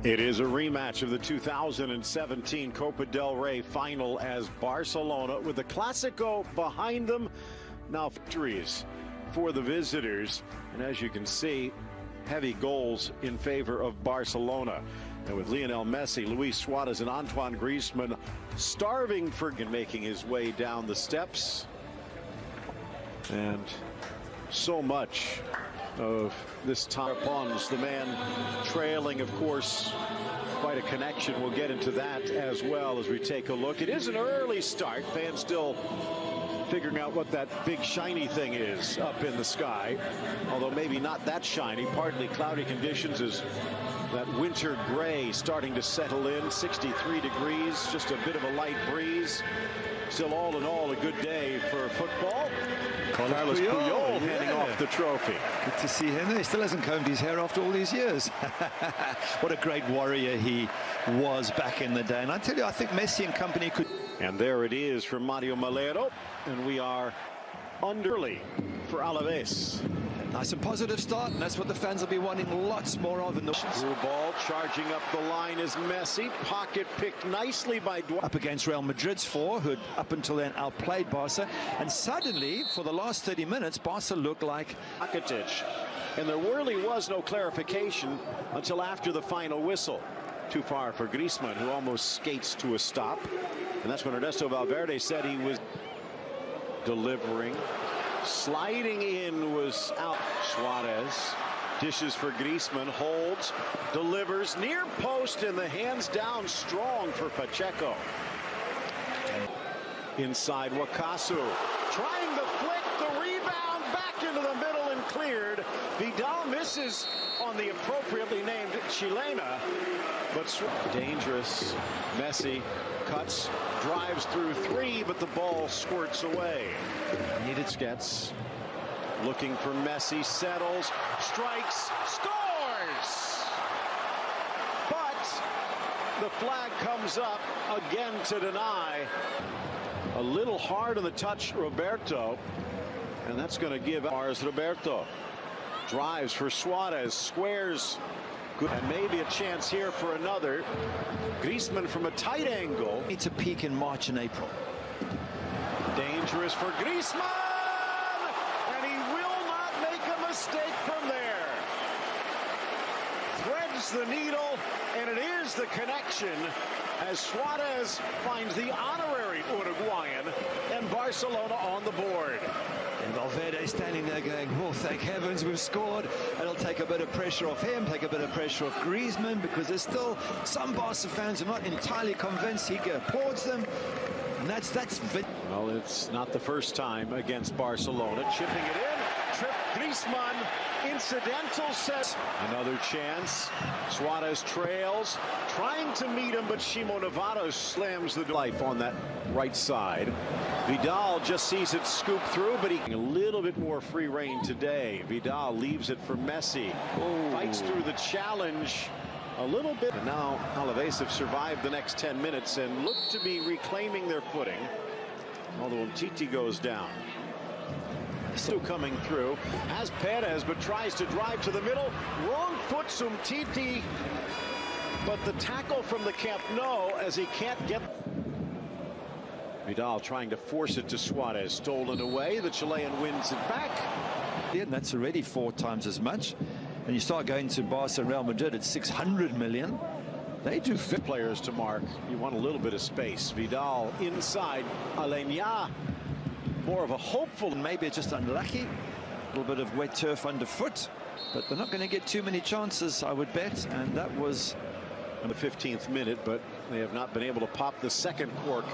It is a rematch of the 2017 Copa del Rey final as Barcelona, with the Clásico behind them, now victories for the visitors. And as you can see, heavy goals in favor of Barcelona. And with Lionel Messi, Luis Suarez, and Antoine Griezmann starving for making his way down the steps. And so much of this time upon the man trailing, of course, quite a connection. We'll get into that as well as we take a look. It is an early start. Fans still figuring out what that big shiny thing is up in the sky, although maybe not that shiny. Partly cloudy conditions as that winter gray starting to settle in. 63 degrees, just a bit of a light breeze. Still, all in all, a good day for football. Carlos Puyol handing off the trophy. Good to see him. He still hasn't combed his hair after all these years. What a great warrior he was back in the day. And I tell you, I think Messi and company could. And there it is for Mario Malero. And we are underly for Alaves. Nice and positive start, and that's what the fans will be wanting lots more of in the through ball. Charging up the line is Messi. Pocket picked nicely by up against Real Madrid's four, who had up until then outplayed Barca. And suddenly, for the last 30 minutes, Barca looked like Rakitic. And there really was no clarification until after the final whistle. Too far for Griezmann, who almost skates to a stop. And that's when Ernesto Valverde said he was delivering. Sliding in was out. Suarez dishes for Griezmann, holds, delivers near post, and the hands down strong for Pacheco. Inside Wakasu, trying to flick the rebound back into the middle and cleared. Vidal misses on the appropriately named Chilena, but dangerous. Messi cuts, drives through three, but the ball squirts away. Needed gets looking for Messi, settles, strikes, scores! But the flag comes up again to deny. A little hard on the touch, Roberto, and that's going to give ours. Roberto drives for Suarez, squares. Good. And maybe a chance here for another. Griezmann from a tight angle. It's a peak in March and April. Dangerous for Griezmann! And he will not make a mistake from there. Threads the needle, and it is the connection as Suarez finds the honorary Uruguayan and Barcelona on the board. And Valverde standing there going, oh, thank heavens we've scored. It'll take a bit of pressure off him, take a bit of pressure off Griezmann, because there's still some Barca fans who are not entirely convinced. He applauds them, and that's well, it's not the first time against Barcelona. Chipping it in, trip Griezmann, incidental says. Another chance. Suarez trails, trying to meet him, but Shimo Navarro slams the life on that right side. Vidal just sees it scoop through, but he a little bit more free rein today. Vidal leaves it for Messi. Fights through the challenge a little bit. And now Alaves have survived the next 10 minutes and look to be reclaiming their footing. Although Umtiti goes down. Still coming through. Has Perez, but tries to drive to the middle. Wrong foot Umtiti. But the tackle from the Camp Nou as he can't get. Vidal trying to force it to Suarez. Stolen away. The Chilean wins it back. Yeah, and that's already 4 times as much. And you start going to Barca and Real Madrid at 600 million. They do fit players to mark. You want a little bit of space. Vidal inside. Alenia. More of a hopeful. Maybe it's just unlucky. A little bit of wet turf underfoot. But they're not going to get too many chances, I would bet. And that was in the 15th minute, but they have not been able to pop the second cork.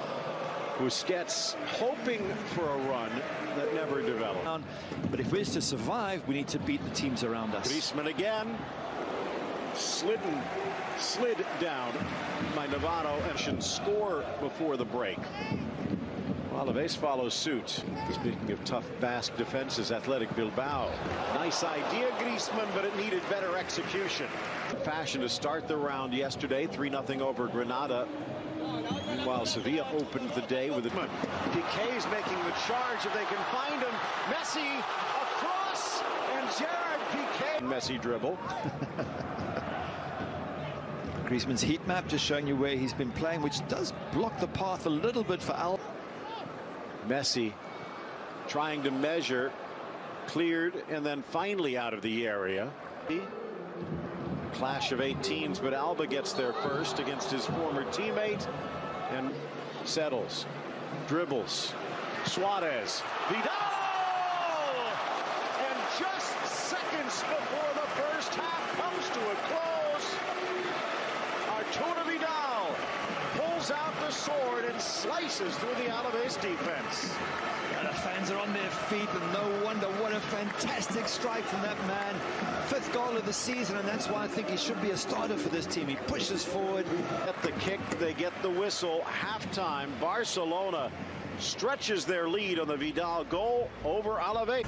Busquets hoping for a run that never developed. But if we're to survive, we need to beat the teams around us. Griezmann again. Slid down by Navarro and should score before the break. Alaves follows suit. Speaking of tough Basque defenses, Athletic Bilbao. Nice idea, Griezmann, but it needed better execution. Fashion to start the round yesterday, 3-0 over Granada. Meanwhile, Sevilla opened the day with a Piqué's making the charge if they can find him. Messi across, and Gerard Piqué. Messi dribble. Griezmann's heat map just showing you where he's been playing, which does block the path a little bit for Al. Messi trying to measure, cleared, and then finally out of the area. Clash of 18s, but Alba gets there first against his former teammate and settles, dribbles. Suarez, Vidal! And just seconds before the first half comes to a close, Arturo Vidal pulls out the sword and slices through the Alaves defense. Yeah, the fans are on their feet, and no wonder. What a fantastic strike from that man. 5th goal of the season, and that's why I think he should be a starter for this team. He pushes forward. At the kick, they get the whistle. Halftime, Barcelona stretches their lead on the Vidal goal over Alaves.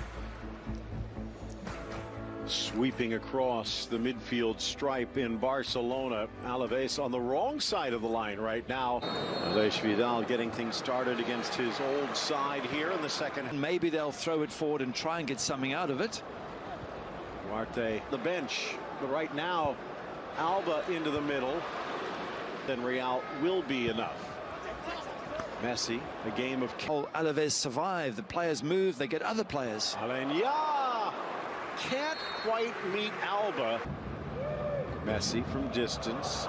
Sweeping across the midfield stripe in Barcelona. Alaves on the wrong side of the line right now. Alaves Vidal getting things started against his old side here in the second. Maybe they'll throw it forward and try and get something out of it. Duarte, the bench, but right now, Alba into the middle. Then Real will be enough. Messi, a game of... Alaves survive. The players move. They get other players. Alenya can't quite meet Alba. Messi from distance.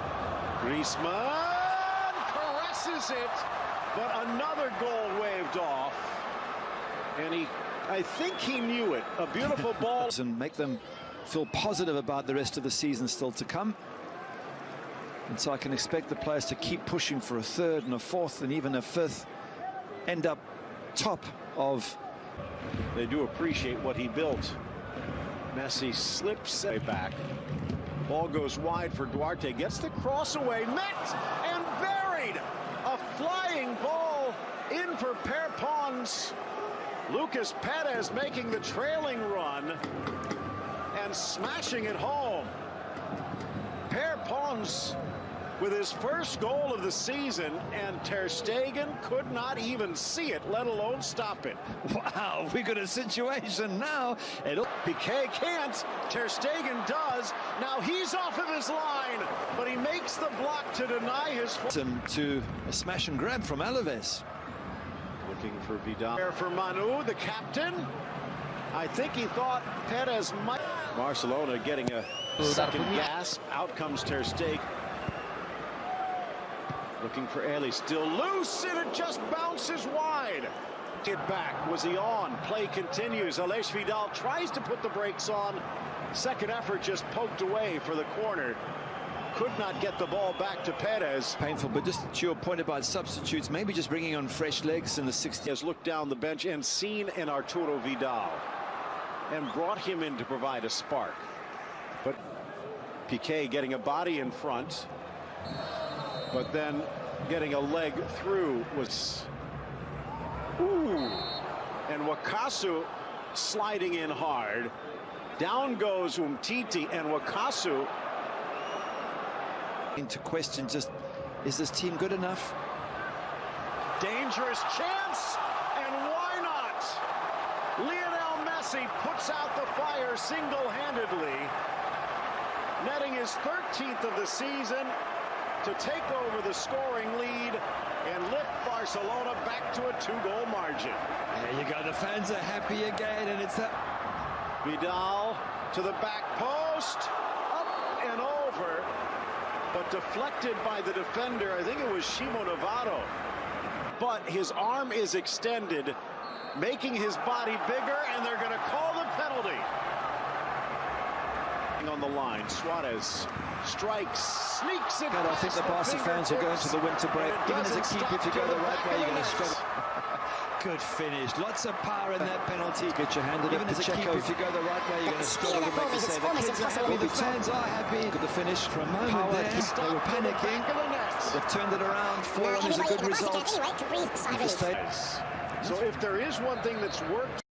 Griezmann caresses it, but another goal waved off. And I think he knew it. A beautiful ball. And make them feel positive about the rest of the season still to come. And so I can expect the players to keep pushing for a 3rd and a 4th and even a 5th. End up top of. They do appreciate what he built. Messi slips back. Ball goes wide for Duarte. Gets the cross away. Met and buried. A flying ball in for Perpons. Lucas Perez making the trailing run and smashing it home. Perpons with his first goal of the season, and Ter Stegen could not even see it, let alone stop it. Wow, we got a situation now. Piqué can't. Ter Stegen does. Now he's off of his line, but he makes the block to deny his... To a smash and grab from Alaves. Looking for Vidal. For Manu, the captain. I think he thought Perez might... Barcelona getting a second gasp. Out comes Ter Stegen. Looking for Eli, still loose, and it just bounces wide. Get back. Was he on? Play continues. Alaves Vidal tries to put the brakes on. Second effort just poked away for the corner. Could not get the ball back to Perez. Painful, but just to your point about substitutes, maybe just bringing on fresh legs in the 60th. Has looked down the bench and seen an Arturo Vidal and brought him in to provide a spark. But Piqué getting a body in front, but then getting a leg through was... Ooh. And Wakasu sliding in hard. Down goes Umtiti, and Wakasu... To question just, is this team good enough? Dangerous chance, and why not? Lionel Messi puts out the fire single-handedly, netting his 13th of the season to take over the scoring lead and lift Barcelona back to a 2-goal margin. There you go, the fans are happy again, and it's that... Vidal to the back post, up and over, but deflected by the defender. I think it was Shimo Navarro. But his arm is extended, making his body bigger, and they're going to call the penalty. On the line, Suarez strikes, sneaks it. And I think the Barca fans are going to the winter break. Even as a keeper, if you go the right way, you're going to struggle. Good finish. Lots of power in that penalty. Get your hand Even as a keeper, if you go the right way, you're going to struggle to make the save. The kids are happy, the fans are happy. Look at the finish for a moment power there. They were panicking. They've turned it around. 4-1 is a good result. So if there is one thing that's worked